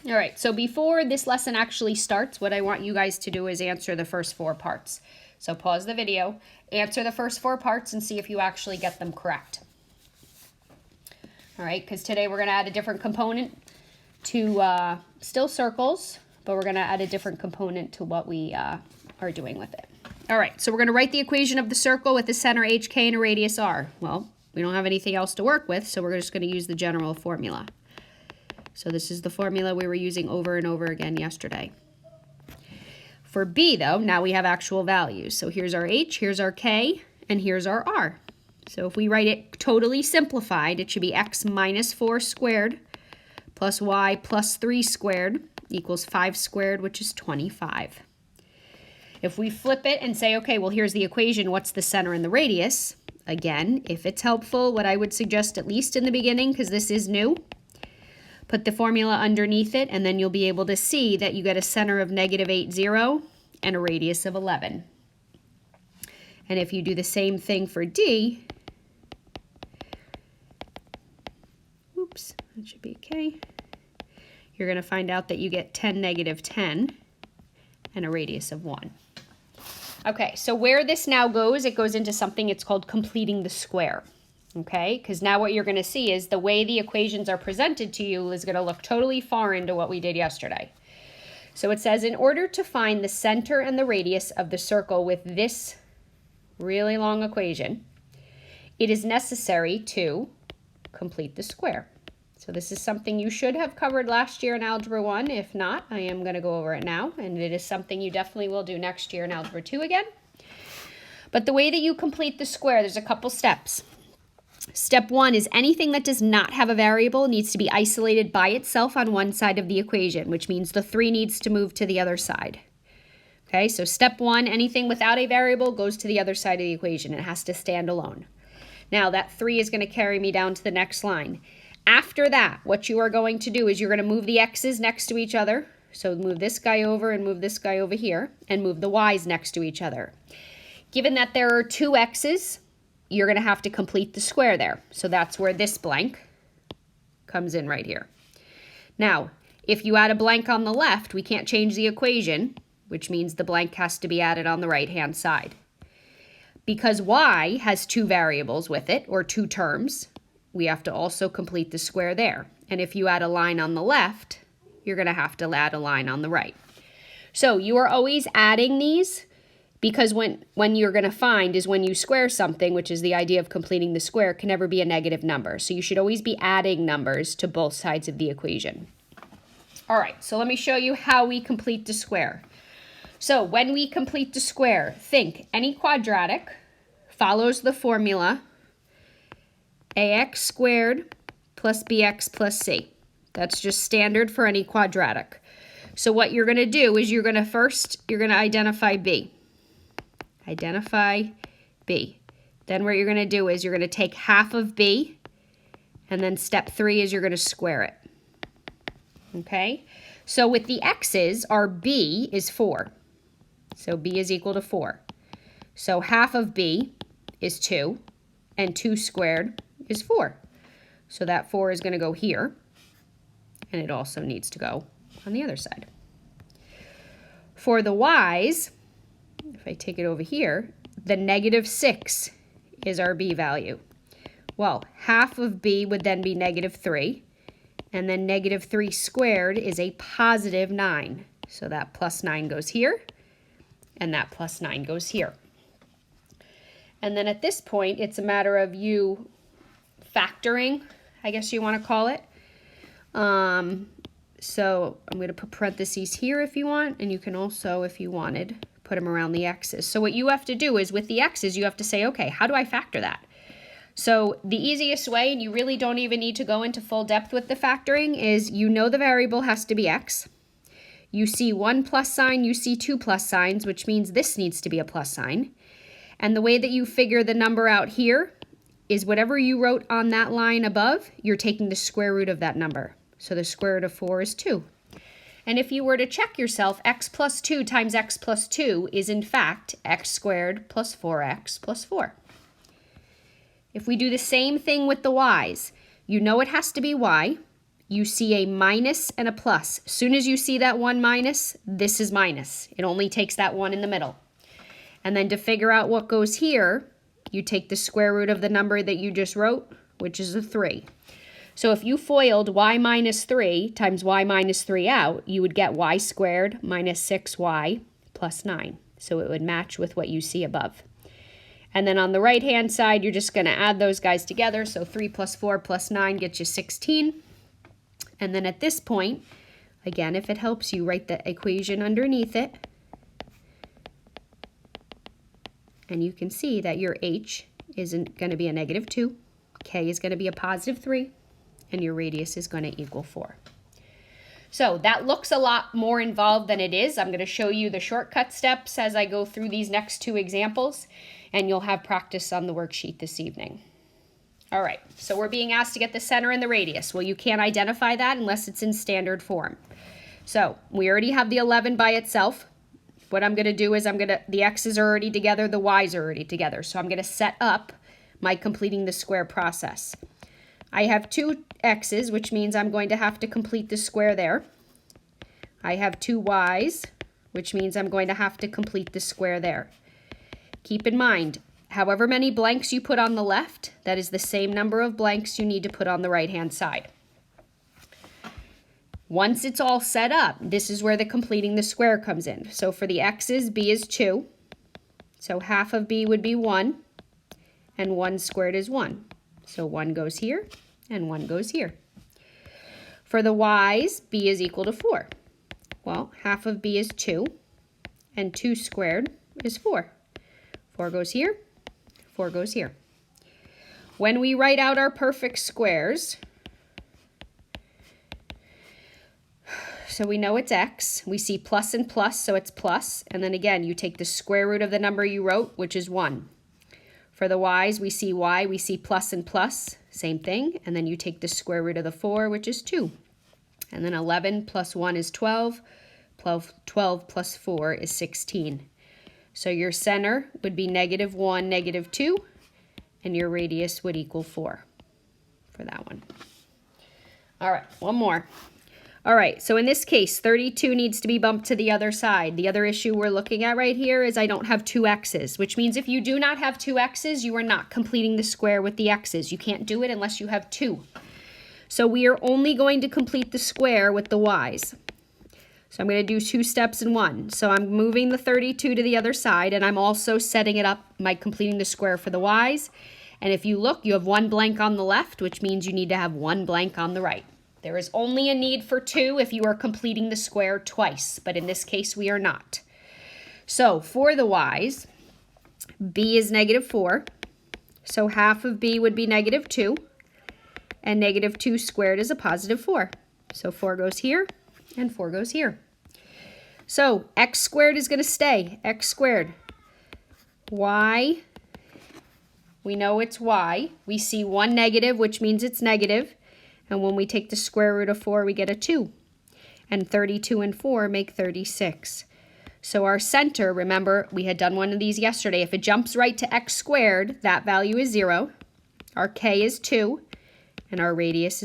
All right, so before this lesson actually starts, what I want you guys to do is answer the first 4 parts. So pause the video, answer the first 4 parts, and see if you actually get them correct. All right, because today we're going to add a different component to still circles, but we're going to add a different component to what we are doing with it. All right, so we're going to write the equation of the circle with a center HK and a radius R. Well, we don't have anything else to work with, so we're just going to use the general formula. So this is the formula we were using over and over again yesterday. For B, though, now we have actual values. So here's our H, here's our K, and here's our R. So if we write it totally simplified, it should be x minus 4 squared plus y plus 3 squared equals 5 squared, which is 25. If we flip it and say, okay, well, here's the equation, what's the center and the radius? Again, if it's helpful, what I would suggest, at least in the beginning, because this is new, put the formula underneath it, and then you'll be able to see that you get a center of -8, 0 and a radius of 11. And if you do the same thing for D, oops, that should be okay, you're going to find out that you get 10, -10 and a radius of 1. Okay, so where this now goes, it goes into something it's called completing the square. Okay, because now what you're going to see is the way the equations are presented to you is going to look totally foreign to what we did yesterday. So it says, in order to find the center and the radius of the circle with this really long equation, it is necessary to complete the square. So this is something you should have covered last year in Algebra 1. If not, I am going to go over it now, and it is something you definitely will do next year in Algebra 2 again. But the way that you complete the square, there's a couple steps. Step 1 is anything that does not have a variable needs to be isolated by itself on one side of the equation, which means the 3 needs to move to the other side. Okay, so step 1, anything without a variable goes to the other side of the equation. It has to stand alone. Now that 3 is going to carry me down to the next line. After that, what you are going to do is you're going to move the x's next to each other. So move this guy over and move this guy over here, and move the y's next to each other. Given that there are 2 x's, you're going to have to complete the square there. So that's where this blank comes in right here. Now, if you add a blank on the left, we can't change the equation, which means the blank has to be added on the right-hand side. Because y has 2 variables with it, or 2 terms, we have to also complete the square there. And if you add a line on the left, you're going to have to add a line on the right. So you are always adding these, because when you're going to find is when you square something, which is the idea of completing the square, can never be a negative number. So you should always be adding numbers to both sides of the equation. All right, so let me show you how we complete the square. So when we complete the square, think any quadratic follows the formula ax squared plus bx plus c. That's just standard for any quadratic. So what you're going to do is you're going to identify b. Identify b. Then what you're going to do is you're going to take half of b, and then step 3 is you're going to square it. Okay? So with the x's, our b is 4. So b is equal to 4. So half of b is 2, and 2 squared is 4. So that 4 is going to go here, and it also needs to go on the other side. For the y's, if I take it over here, the -6 is our b value. Well, half of b would then be -3, and then -3 squared is a +9. So that +9 goes here, and that +9 goes here. And then at this point, it's a matter of you factoring, I guess you want to call it. So I'm going to put parentheses here if you want, and you can also, if you wanted, put them around the x's. So what you have to do is with the x's, you have to say, okay, how do I factor that? So the easiest way, and you really don't even need to go into full depth with the factoring, is you know the variable has to be x. You see 1 plus sign, you see 2 plus signs, which means this needs to be a plus sign. And the way that you figure the number out here is whatever you wrote on that line above, you're taking the square root of that number. So the square root of 4 is 2. And if you were to check yourself, x plus 2 times x plus 2 is in fact x squared plus 4x plus 4. If we do the same thing with the y's, you know it has to be y, you see a minus and a plus. As soon as you see that one minus, this is minus. It only takes that one in the middle. And then to figure out what goes here, you take the square root of the number that you just wrote, which is a 3. So if you FOILed y minus 3 times y minus 3 out, you would get y squared minus 6y plus 9. So it would match with what you see above. And then on the right-hand side, you're just going to add those guys together. So 3 plus 4 plus 9 gets you 16. And then at this point, again, if it helps you, write the equation underneath it. And you can see that your h isn't going to be a negative 2. K is going to be a positive 3. And your radius is going to equal 4. So that looks a lot more involved than it is. I'm going to show you the shortcut steps as I go through these next 2 examples. And you'll have practice on the worksheet this evening. All right, so we're being asked to get the center and the radius. Well, you can't identify that unless it's in standard form. So we already have the 11 by itself. What I'm going to do is the x's are already together, the y's are already together. So I'm going to set up my completing the square process. I have 2 x's, which means I'm going to have to complete the square there. I have 2 y's, which means I'm going to have to complete the square there. Keep in mind, however many blanks you put on the left, that is the same number of blanks you need to put on the right-hand side. Once it's all set up, this is where the completing the square comes in. So for the x's, b is 2. So half of b would be 1, and 1 squared is 1. So 1 goes here, and 1 goes here. For the y's, b is equal to 4. Well, half of b is 2, and 2 squared is 4. 4 goes here, 4 goes here. When we write out our perfect squares, so we know it's x. We see plus and plus, so it's plus. And then again, you take the square root of the number you wrote, which is 1. For the y's, we see y, we see plus and plus, same thing. And then you take the square root of the 4, which is 2. And then 11 plus 1 is 12. 12 plus 4 is 16. So your center would be negative 1, negative 2, and your radius would equal 4 for that one. All right, one more. All right, so in this case, 32 needs to be bumped to the other side. The other issue we're looking at right here is I don't have 2 x's, which means if you do not have 2 x's, you are not completing the square with the x's. You can't do it unless you have 2. So we are only going to complete the square with the y's. So I'm going to do 2 steps in 1. So I'm moving the 32 to the other side, and I'm also setting it up by completing the square for the y's. And if you look, you have 1 blank on the left, which means you need to have 1 blank on the right. There is only a need for 2 if you are completing the square twice, but in this case we are not. So for the y's, b is negative 4. So half of b would be negative 2, and negative 2 squared is a positive 4. So 4 goes here, and 4 goes here. So x squared is going to stay, x squared. Y, we know it's y. We see 1 negative, which means it's negative. And when we take the square root of 4, we get a 2. And 32 and 4 make 36. So our center, remember, we had done one of these yesterday. If it jumps right to x squared, that value is 0. Our k is 2, and our radius is